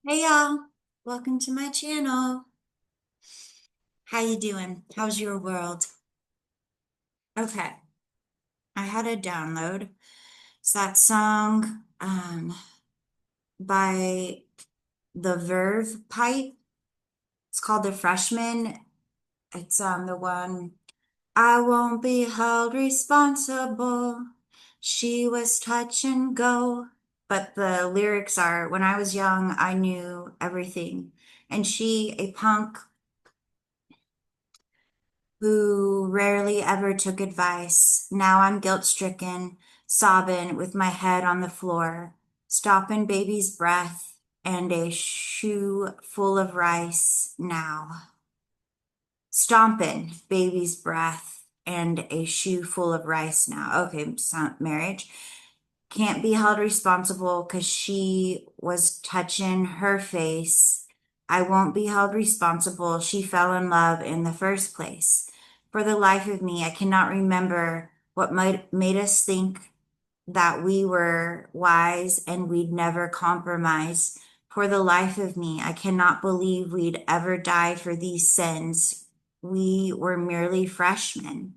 Hey y'all, welcome to my channel. How you doing? How's your world? Okay, I had a download. It's that song by the Verve Pipe. It's called The Freshman. It's the one I won't be held responsible. She was touch and go. But the lyrics are, when I was young, I knew everything. And she, a punk who rarely ever took advice. Now I'm guilt stricken, sobbing with my head on the floor, stopping baby's breath and a shoe full of rice now. Stomping baby's breath and a shoe full of rice now. Okay, marriage. Can't be held responsible because she was touching her face. I won't be held responsible. She fell in love in the first place. For the life of me, I cannot remember what might made us think that we were wise and we'd never compromise. For the life of me, I cannot believe we'd ever die for these sins. We were merely freshmen.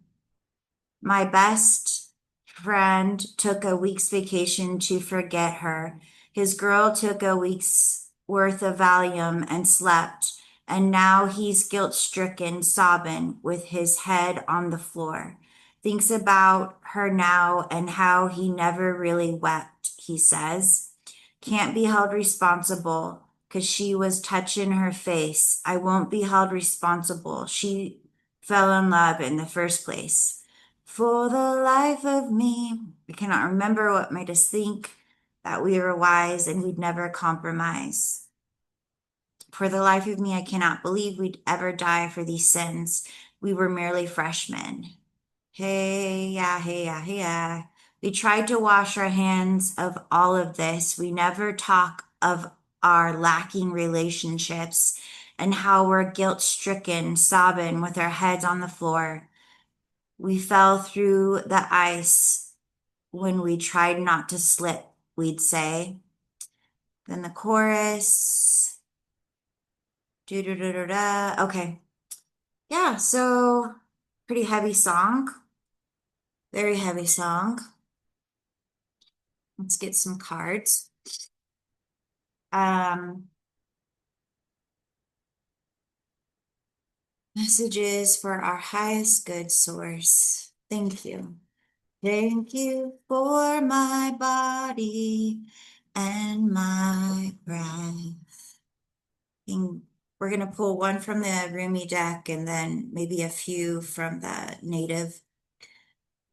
My best friend took a week's vacation to forget her. His girl took a week's worth of Valium and slept, and now he's guilt-stricken, sobbing with his head on the floor. Thinks about her now and how he never really wept, he says. Can't be held responsible because she was touching her face. I won't be held responsible. She fell in love in the first place. For the life of me, I cannot remember what made us think that we were wise and we'd never compromise. For the life of me, I cannot believe we'd ever die for these sins. We were merely freshmen. Hey, yeah, hey, yeah, hey, yeah. We tried to wash our hands of all of this. We never talk of our lacking relationships and how we're guilt stricken, sobbing with our heads on the floor. We fell through the ice when we tried not to slip, we'd say. Then the chorus. Do do do do da. Okay. Yeah, so pretty heavy song. Very heavy song. Let's get some cards. Um, Messages for our highest good source. Thank you. Thank you for my body and my breath. And we're going to pull one from the Rumi deck and then maybe a few from the native.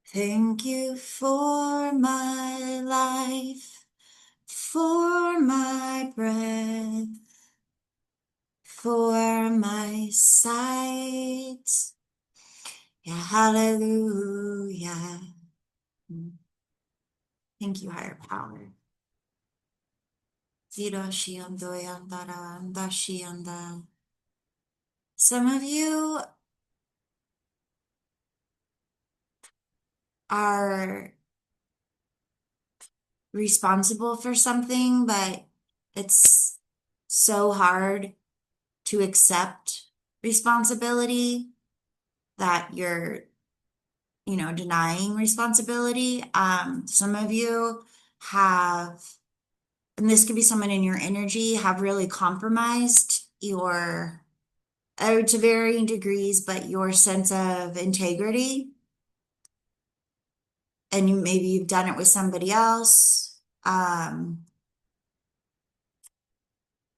Thank you for my life, for my breath, for my sight. Yeah, hallelujah. Thank you, higher power. Zero shiando yandara anda shianda. Some of you are responsible for something, but it's so hard to accept responsibility that you're, denying responsibility. Some of you have, and this could be someone in your energy, have really compromised your, to varying degrees, but your sense of integrity. And maybe you've done it with somebody else. But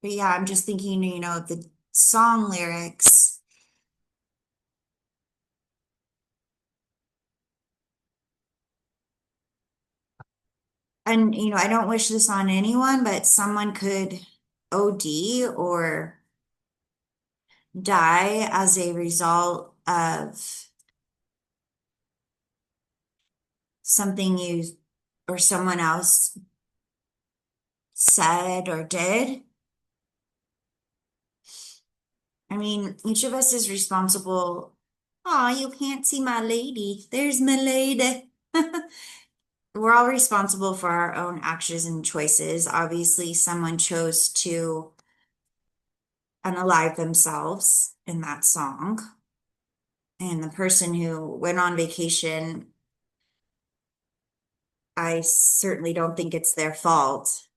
yeah, I'm just thinking, of the song lyrics. And, I don't wish this on anyone, but someone could OD or die as a result of something you or someone else said or did. I mean, each of us is responsible. Oh, you can't see my lady. There's my lady. We're all responsible for our own actions and choices. Obviously, someone chose to unalive themselves in that song. And the person who went on vacation, I certainly don't think it's their fault.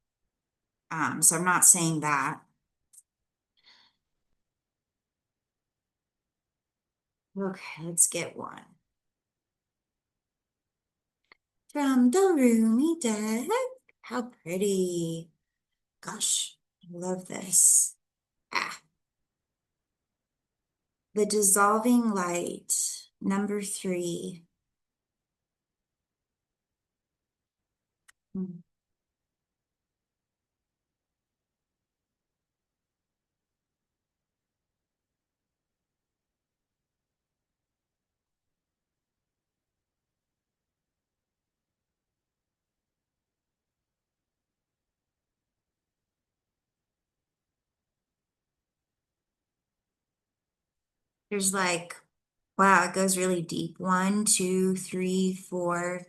So I'm not saying that. Okay, let's get one. From the roomy deck. How pretty. Gosh, I love this. Ah, the dissolving light, number 3. Hmm. There's like, wow, it goes really deep. One, two, three, four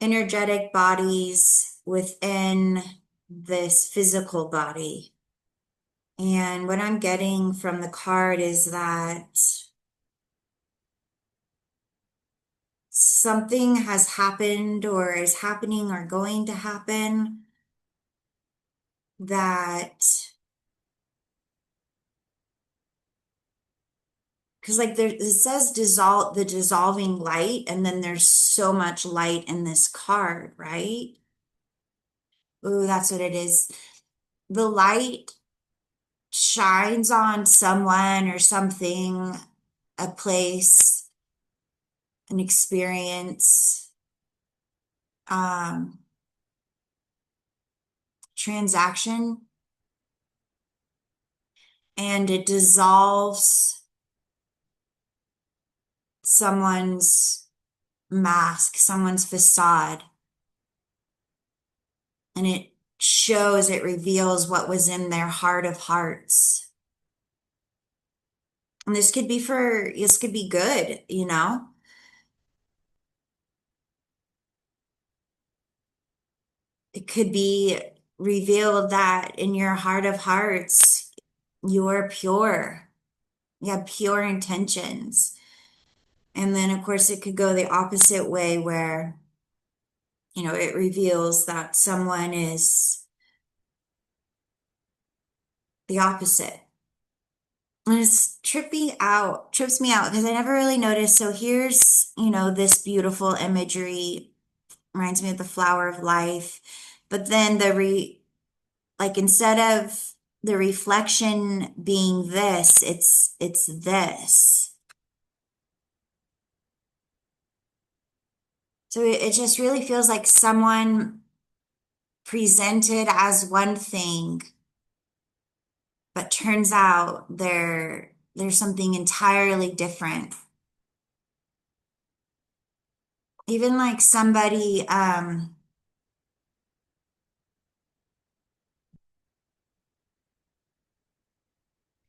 energetic bodies within this physical body. And what I'm getting from the card is that something has happened or is happening or going to happen that, because like there it says the dissolving light, and then there's so much light in this card, right? Ooh, that's what it is. The light shines on someone or something, a place, an experience, um, transaction, and it dissolves someone's mask, someone's facade, and it reveals what was in their heart of hearts. And this could be good, you know? It could be revealed that in your heart of hearts, you're pure. You have pure intentions. And then, of course, it could go the opposite way where, it reveals that someone is the opposite. And it's trips me out because I never really noticed. So here's, this beautiful imagery reminds me of the flower of life. But then like instead of the reflection being this, it's this. So it just really feels like someone presented as one thing, but turns out there's something entirely different. Even like somebody,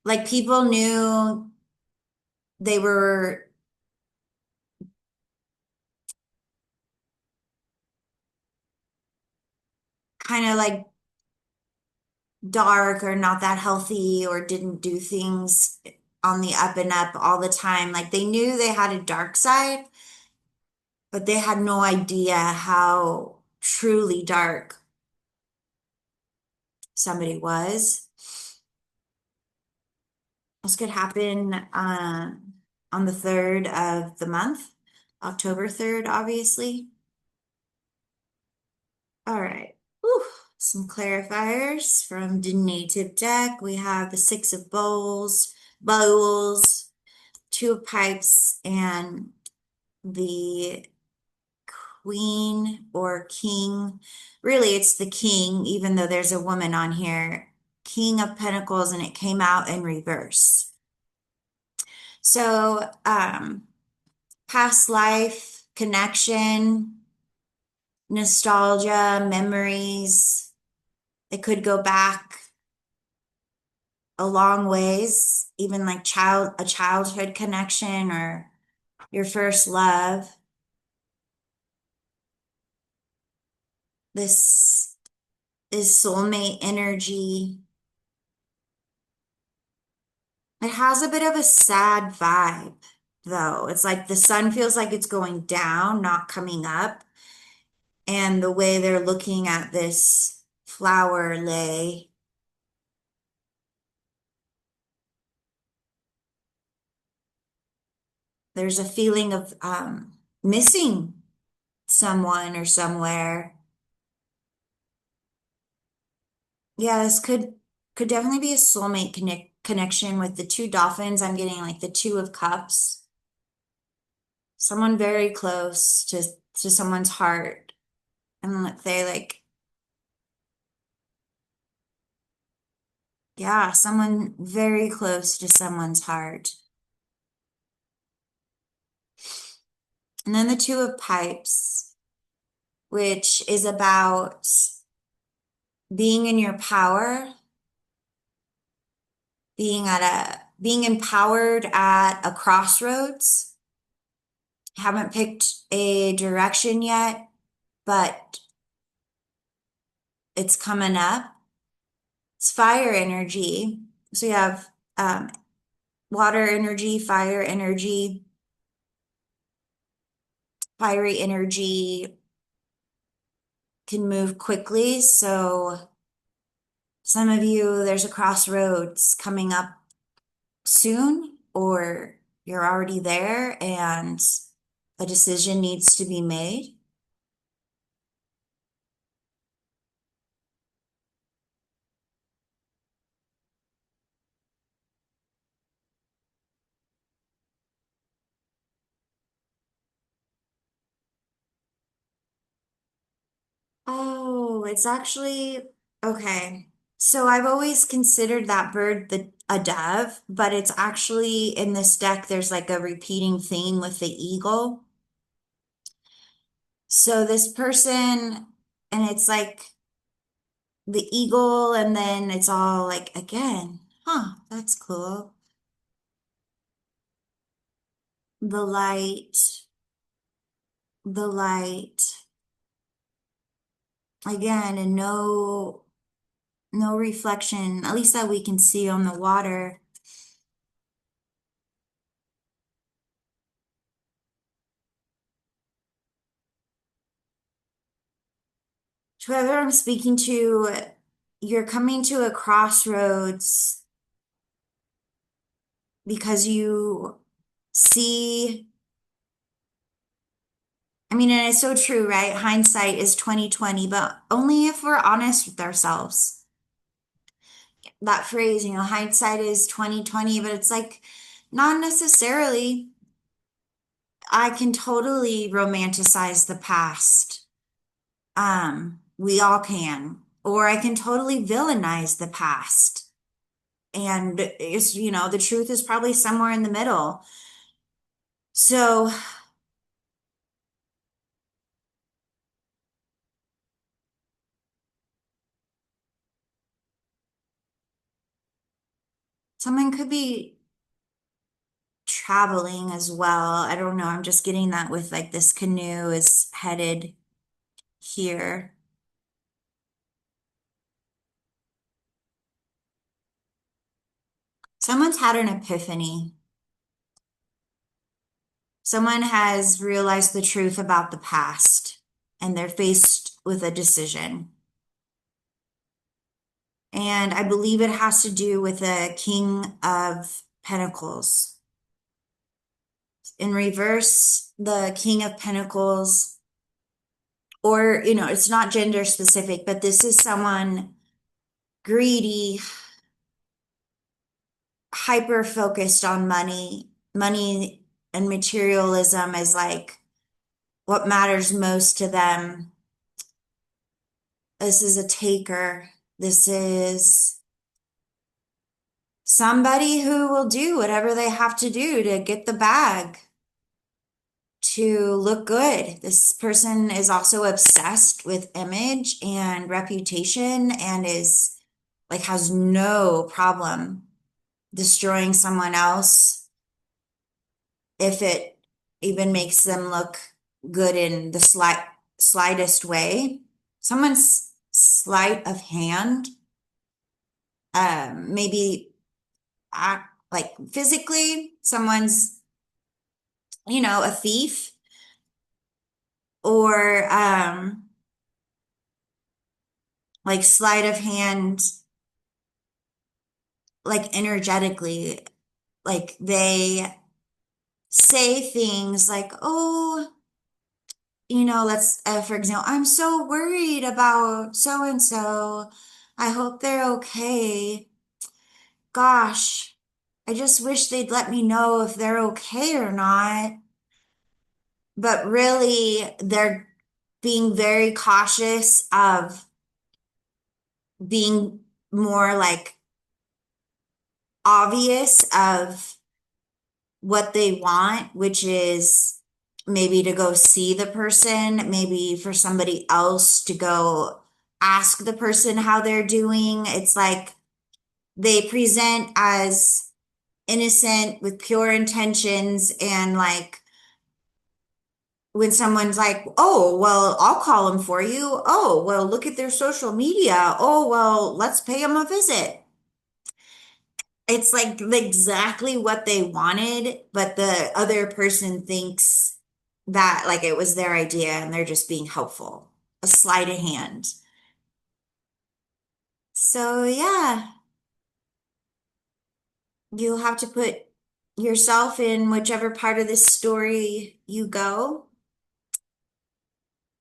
like people knew they were kind of like dark or not that healthy or didn't do things on the up and up all the time. Like they knew they had a dark side, but they had no idea how truly dark somebody was. This could happen on the 3rd of the month, October 3rd, obviously. All right. Whew. Some clarifiers from the native deck. We have the Six of Bowls, Two of Pipes, and the Queen or King. Really, it's the King, even though there's a woman on here. King of Pentacles, and it came out in reverse. So, past life, connection, nostalgia, memories. It could go back a long ways, even like a childhood connection or your first love. This is soulmate energy. It has a bit of a sad vibe, though. It's like the sun feels like it's going down, not coming up. And the way they're looking at this flower lay, there's a feeling of missing someone or somewhere. Yeah, this could definitely be a soulmate connection with the two dolphins. I'm getting like the two of cups. Someone very close to someone's heart. And let's say like, yeah, someone very close to someone's heart. And then the two of pipes, which is about being in your power, being empowered at a crossroads. Haven't picked a direction yet, but it's coming up. It's fire energy. So you have water energy, fire energy, fiery energy can move quickly. So some of you, there's a crossroads coming up soon, or you're already there and a decision needs to be made. Oh, it's actually okay. So I've always considered that bird a dove, but it's actually in this deck, there's like a repeating theme with the eagle. So this person, and it's like the eagle, and then it's all like again, huh, that's cool. The light, the light, again, and no reflection, at least that we can see on the water. Whoever I'm speaking to, you're coming to a crossroads because you see, I mean, and it's so true, right? Hindsight is 2020, but only if we're honest with ourselves. That phrase, hindsight is 2020, but it's like not necessarily. I can totally romanticize the past. We all can. Or I can totally villainize the past. And the truth is probably somewhere in the middle. So someone could be traveling as well. I don't know. I'm just getting that with like this canoe is headed here. Someone's had an epiphany. Someone has realized the truth about the past and they're faced with a decision. And I believe it has to do with the King of Pentacles. In reverse, the King of Pentacles, or, it's not gender specific, but this is someone greedy, hyper focused on money and materialism is like what matters most to them. This is a taker. This is somebody who will do whatever they have to do to get the bag, to look good. This person is also obsessed with image and reputation and is like has no problem destroying someone else if it even makes them look good in the slightest way. Someone's sleight of hand, maybe act like physically someone's, a thief, or like sleight of hand, like energetically, like they say things like, oh, let's, for example, I'm so worried about so and so. I hope they're okay. Gosh, I just wish they'd let me know if they're okay or not. But really, they're being very cautious of being more like obvious of what they want, which is maybe to go see the person, maybe for somebody else to go ask the person how they're doing. It's like they present as innocent with pure intentions, and like when someone's like, oh, well, I'll call them for you. Oh, well, look at their social media. Oh, well, let's pay them a visit. It's like exactly what they wanted, but the other person thinks that like it was their idea and they're just being helpful. A sleight of hand. So yeah, you'll have to put yourself in whichever part of this story you go.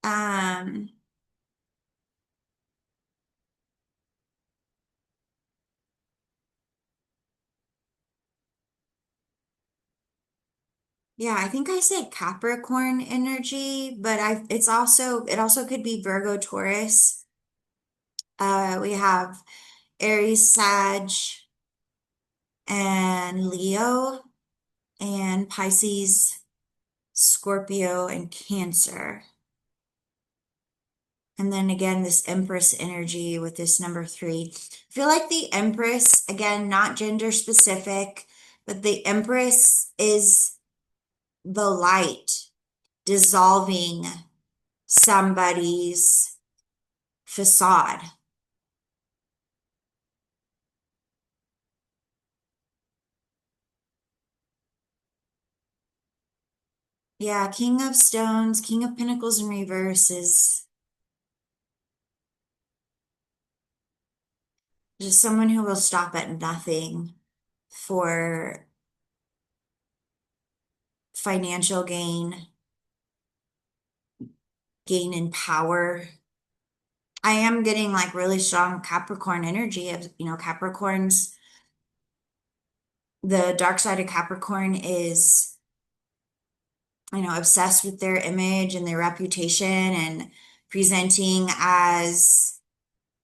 Um, yeah, I think I said Capricorn energy, but it also could be Virgo, Taurus. We have Aries, Sag, and Leo, and Pisces, Scorpio, and Cancer. And then again, this Empress energy with this number 3. I feel like the Empress, again, not gender specific, but the Empress is the light dissolving somebody's facade. Yeah, King of Stones, King of Pentacles in reverse is just someone who will stop at nothing for financial gain, gain in power. I am getting like really strong Capricorn energy of, Capricorns. The dark side of Capricorn is, obsessed with their image and their reputation and presenting as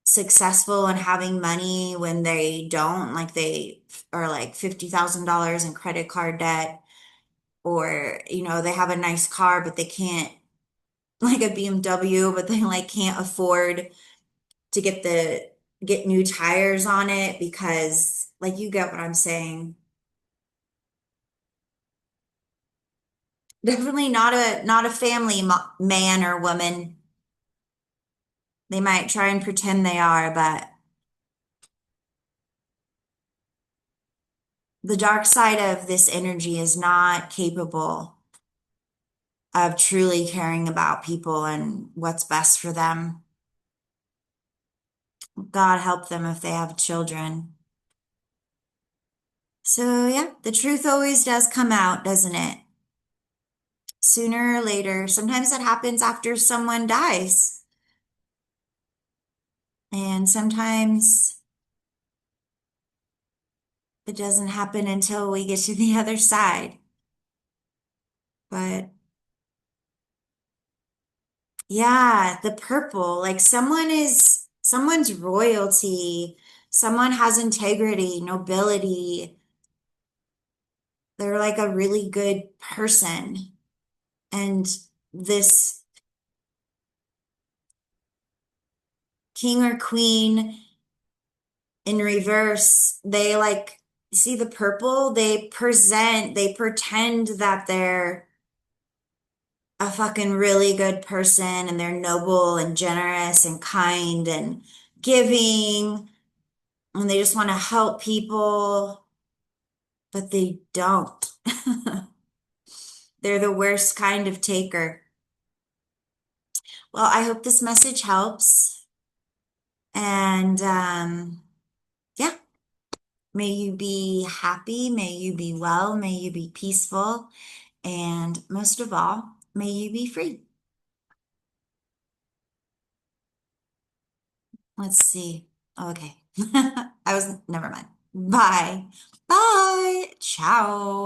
successful and having money when they don't, like they are like $50,000 in credit card debt, or, they have a nice car, but they can't, like a BMW, but they like can't afford to get new tires on it because like you get what I'm saying. Definitely not a family man or woman. They might try and pretend they are, but the dark side of this energy is not capable of truly caring about people and what's best for them. God help them if they have children. So yeah, the truth always does come out, doesn't it? Sooner or later. Sometimes that happens after someone dies. And sometimes it doesn't happen until we get to the other side. But yeah, the purple, like someone's royalty, someone has integrity, nobility. They're like a really good person. And this king or queen in reverse, they like see the purple, they pretend that they're a fucking really good person and they're noble and generous and kind and giving and they just want to help people, but they don't. They're the worst kind of taker. Well, I hope this message helps. And yeah, may you be happy, may you be well, may you be peaceful, and most of all, may you be free. Let's see. Okay. I was, never mind. Bye. Bye. Ciao.